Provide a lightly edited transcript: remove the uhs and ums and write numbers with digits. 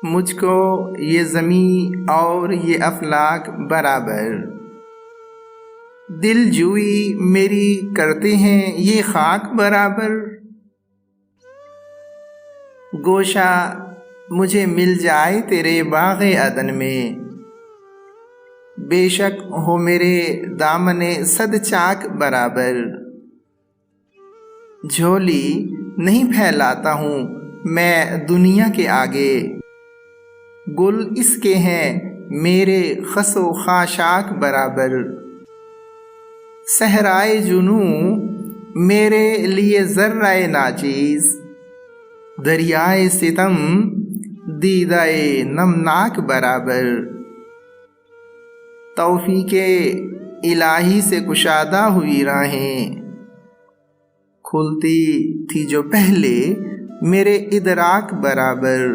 مجھ کو یہ زمین اور یہ افلاک برابر، دل جوئی میری کرتے ہیں یہ خاک برابر۔ گوشہ مجھے مل جائے تیرے باغ عدن میں، بے شک ہو میرے دامن صد چاک برابر۔ جھولی نہیں پھیلاتا ہوں میں دنیا کے آگے، گل اس کے ہیں میرے خس و خاشاک برابر۔ صحرائے جنوں میرے لیے ذرہ ناچیز، دریائے ستم دیدۂ نمناک برابر۔ توفیق الہی سے کشادہ ہوئی راہیں، کھلتی تھی جو پہلے میرے ادراک برابر۔